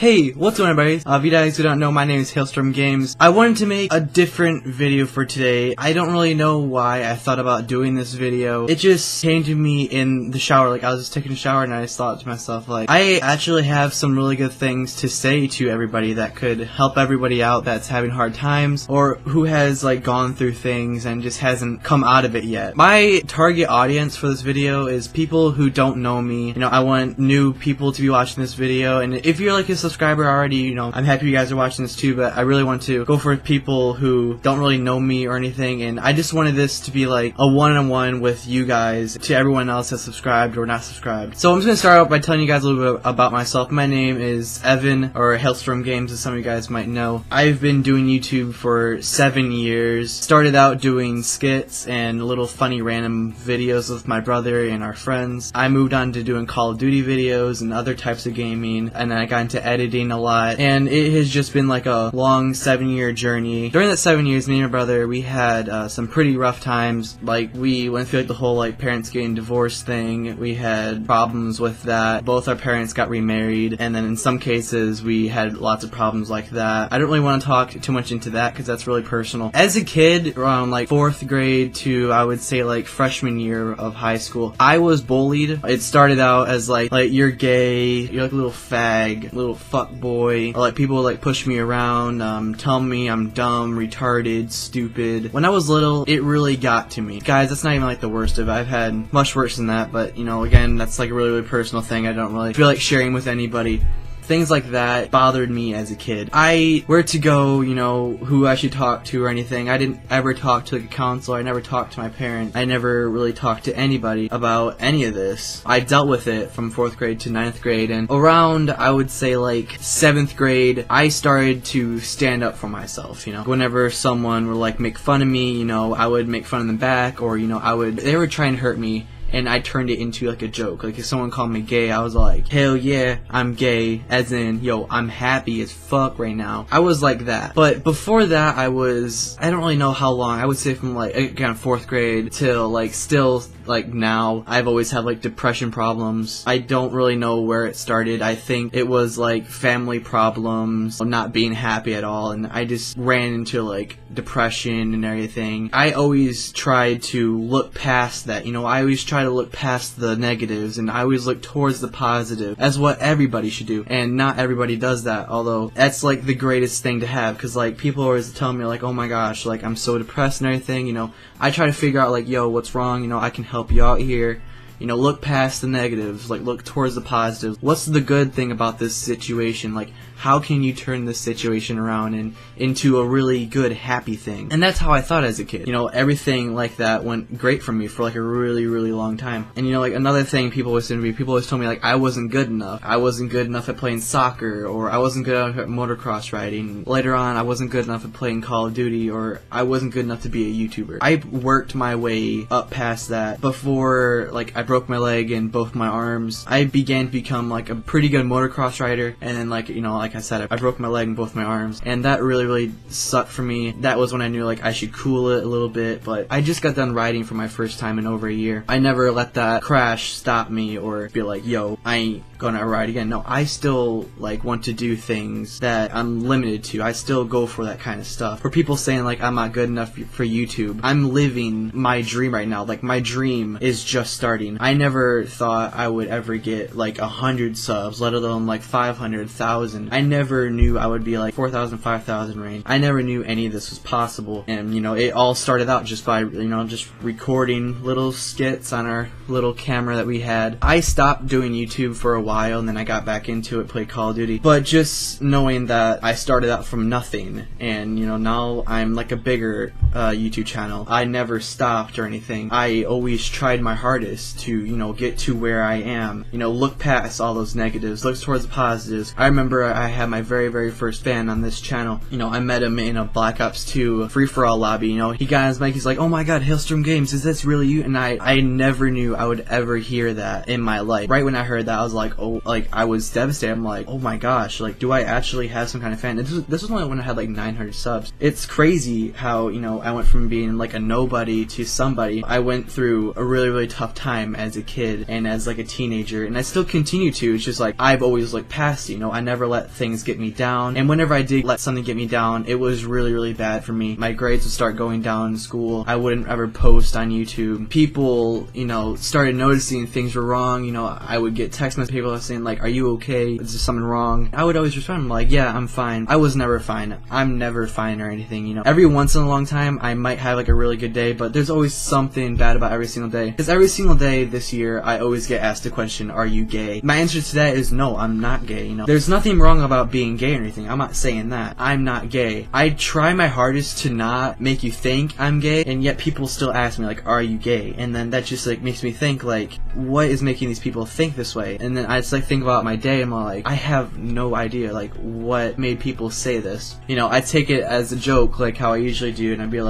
Hey, what's going on, everybody? If you guys who don't know, my name is HailStormGames. I wanted to make a different video for today. I don't really know why I thought about doing this video. It just came to me in the shower. Like, I was just taking a shower and I just thought to myself, like, I actually have some really good things to say to everybody that could help everybody out that's having hard times or who has, like, gone through things and just hasn't come out of it yet. My target audience for this video is people who don't know me. You know, I want new people to be watching this video, and if you're like a subscriber already, you know, I'm happy you guys are watching this too, but I really want to go for people who don't really know me or anything, and I just wanted this to be like a one-on-one with you guys to everyone else that's subscribed or not subscribed. So I'm just gonna start out by telling you guys a little bit about myself. My name is Evan, or HailStormGames as some of you guys might know. I've been doing YouTube for 7 years. Started out doing skits and little funny random videos with my brother and our friends. I moved on to doing Call of Duty videos and other types of gaming, and then I got into editing a lot, and it has just been like a long 7-year journey. During that 7 years, me and my brother, we had some pretty rough times. Like, we went through like the whole like parents getting divorced thing. We had problems with that. Both our parents got remarried, and then in some cases we had lots of problems like that. I don't really want to talk too much into that because that's really personal. As a kid, around like 4th grade to I would say like freshman year of high school, I was bullied. It started out as like you're gay, you're like a little fag, little fuck boy, or like people would like push me around, tell me I'm dumb, retarded, stupid. When I was little, it really got to me. Guys, that's not even like the worst of it. I've had much worse than that, but you know, again, that's like a really, really personal thing. I don't really feel like sharing with anybody. Things like that bothered me as a kid. Where to go, you know, who I should talk to or anything. I didn't ever talk to like a counselor. I never talked to my parents. I never really talked to anybody about any of this. I dealt with it from 4th grade to 9th grade, and around, I would say like 7th grade, I started to stand up for myself, you know. Whenever someone would like make fun of me, you know, I would make fun of them back, or, you know, they would try and hurt me, and I turned it into like a joke. Like if someone called me gay, I was like, hell yeah, I'm gay, as in, yo, I'm happy as fuck right now. I was like that. But before that, I don't really know how long, I would say from like, again, 4th grade till like still like now, I've always had like depression problems. I don't really know where it started. I think it was like family problems, not being happy at all, and I just ran into like depression and everything. I always tried to look past that, you know, I always try to look past the negatives, and I always look towards the positive, as what everybody should do, and not everybody does that, although that's like the greatest thing to have, because like people always tell me like, oh my gosh, like I'm so depressed and everything, you know. I try to figure out like, yo, what's wrong, you know, I can help you out here. You know, look past the negatives, like look towards the positives. What's the good thing about this situation? Like, how can you turn this situation around and into a really good, happy thing? And that's how I thought as a kid. You know, everything like that went great for me for like a really, really long time. And you know, like another thing people always said to me, people always told me like I wasn't good enough. I wasn't good enough at playing soccer, or I wasn't good enough at motocross riding. Later on, I wasn't good enough at playing Call of Duty, or I wasn't good enough to be a YouTuber. I worked my way up past that. Before like I broke my leg and both my arms, I began to become like a pretty good motocross rider, and then like, you know, like I said, I broke my leg and both my arms, and that really, really sucked for me. That was when I knew like I should cool it a little bit, but I just got done riding for my first time in over a year. I never let that crash stop me or be like, yo, I ain't gonna ride again. No, I still like want to do things that I'm limited to. I still go for that kind of stuff. For people saying like I'm not good enough for YouTube, I'm living my dream right now. Like my dream is just starting. I never thought I would ever get like 100 subs, let alone like 500,000. I never knew I would be like 4,000, 5,000 range. I never knew any of this was possible, and you know, it all started out just by, you know, just recording little skits on our little camera that we had. I stopped doing YouTube for a while, and then I got back into it, played Call of Duty, but just knowing that I started out from nothing, and you know, now I'm like a bigger YouTube channel. I never stopped or anything. I always tried my hardest to, you know, get to where I am, you know, look past all those negatives, look towards the positives. I remember I had my very, very first fan on this channel. You know, I met him in a Black Ops 2 free-for-all lobby. You know, he got on his mic, he's like, oh my god, HailStormGames, is this really you? And I never knew I would ever hear that in my life. Right when I heard that, I was like, oh, like, I was devastated. I'm like, oh my gosh, like, do I actually have some kind of fan? This was only when I had like 900 subs. It's crazy how, you know, I went from being like a nobody to somebody. I went through a really, really tough time, time as a kid and as like a teenager, and I still continue to. It's just like I've always looked past, you know, I never let things get me down, and whenever I did let something get me down, it was really bad for me. My grades would start going down in school. I wouldn't ever post on YouTube. People, you know, started noticing things were wrong. You know, I would get text messages, people saying like, are you okay? Is there something wrong? I would always respond like, yeah, I'm fine. I was never fine. I'm never fine or anything, you know. Every once in a long time, I might have like a really good day, but there's always something bad about every single day. Because every single day this year, I always get asked the question, are you gay? My answer to that is no, I'm not gay, you know. There's nothing wrong about being gay or anything. I'm not saying that. I'm not gay. I try my hardest to not make you think I'm gay, and yet people still ask me like, are you gay? And then that just like makes me think like, what is making these people think this way? And then I just like think about my day and I'm like, I have no idea like what made people say this. You know, I take it as a joke like how I usually do, and I'd be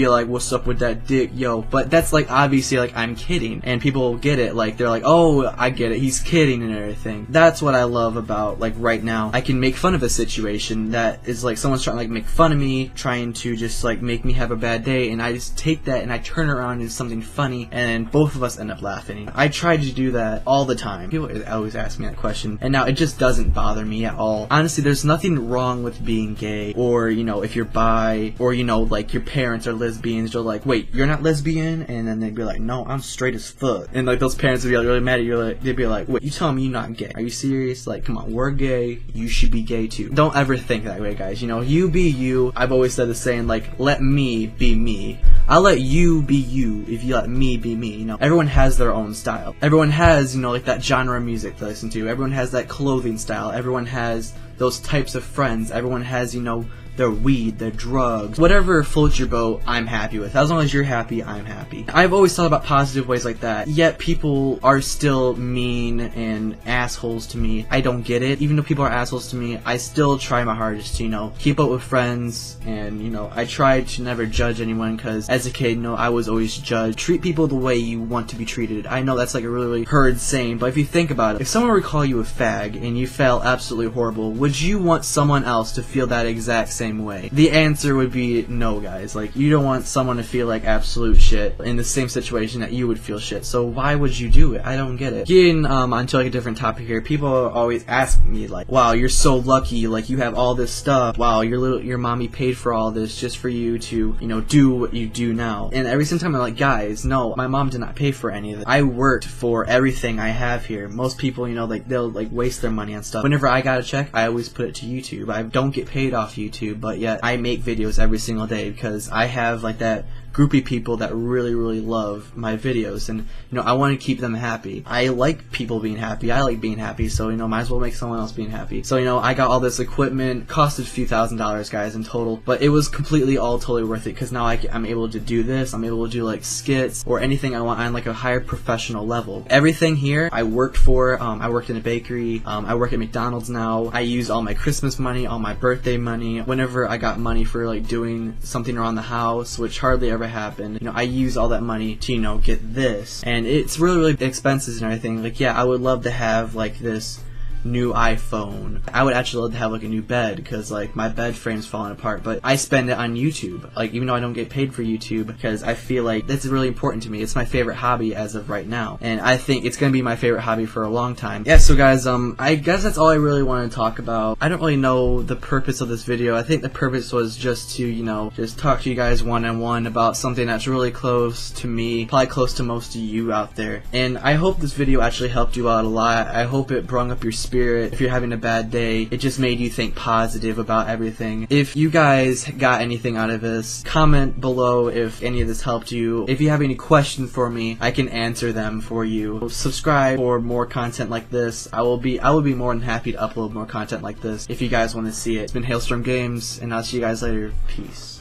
like, what's up with that dick, yo? But that's like obviously like I'm kidding, and people get it, like they're like, oh, I get it, he's kidding and everything. That's what I love about like right now. I can make fun of a situation that is like someone's trying to like make fun of me, trying to just like make me have a bad day, and I just take that and I turn it around into something funny, and both of us end up laughing. I try to do that all the time. People always ask me that question, and now it just doesn't bother me at all. Honestly, there's nothing wrong with being gay, or you know, if you're bi, or you know, like your parents are lesbians, you're like, wait, you're not lesbian? And then they'd be like, no, I'm straight as fuck. And like those parents would be like really mad at you, like they'd be like, wait, you telling me you're not gay? Are you serious? Like, come on, we're gay, you should be gay too. Don't ever think that way, guys. You know, you be you. I've always said the saying like, let me be me. I'll let you be you if you let me be me. You know, everyone has their own style. Everyone has, you know, like that genre of music to listen to. Everyone has that clothing style. Everyone has those types of friends. Everyone has, you know, their weed, their drugs, whatever floats your boat, I'm happy with. As long as you're happy, I'm happy. I've always thought about positive ways like that, yet people are still mean and assholes to me. I don't get it. Even though people are assholes to me, I still try my hardest to, you know, keep up with friends, and, you know, I try to never judge anyone, because as a kid, you know, I was always judged. Treat people the way you want to be treated. I know that's like a really heard saying, but if you think about it, if someone were to call you a fag and you felt absolutely horrible, would you want someone else to feel that exact same way? The answer would be no, guys. Like, you don't want someone to feel like absolute shit in the same situation that you would feel shit. So why would you do it? I don't get it. Getting onto like a different topic here, people always ask me like, wow, you're so lucky, like you have all this stuff. Wow, your mommy paid for all this just for you to, you know, do what you do now. And every single time I'm like, guys, no, my mom did not pay for any of it. I worked for everything I have here. Most people, you know, like they'll like waste their money on stuff. Whenever I got a check, I always put it to YouTube. I don't get paid off YouTube, but yet I make videos every single day because I have like that groupie people that really love my videos, and you know, I want to keep them happy. I like people being happy. I like being happy, so you know, might as well make someone else being happy. So you know, I got all this equipment, costed a few $1,000s, guys, in total, but it was completely all totally worth it, because now I'm able to do this. I'm able to do like skits or anything I want on like a higher professional level. Everything here I worked for. I worked in a bakery. I work at McDonald's now. I use all my Christmas money, all my birthday money. Whenever I got money for like doing something around the house, which hardly ever happened, you know, I use all that money to, you know, get this, and it's really expenses and everything. Like, yeah, I would love to have like this new iPhone. I would actually love to have like a new bed, because like my bed frame's falling apart, but I spend it on YouTube, like even though I don't get paid for YouTube, because I feel like that's really important to me. It's my favorite hobby as of right now, and I think it's gonna be my favorite hobby for a long time. Yeah, so guys, I guess that's all I really want to talk about. I don't really know the purpose of this video. I think the purpose was just to, you know, just talk to you guys one-on-one about something that's really close to me, probably close to most of you out there, and I hope this video actually helped you out a lot. I hope it brung up your spirit. If you're having a bad day, it just made you think positive about everything. If you guys got anything out of this, comment below if any of this helped you. If you have any questions for me, I can answer them for you. Subscribe for more content like this. I will be more than happy to upload more content like this if you guys want to see it. It's been HailStormGames, and I'll see you guys later. Peace.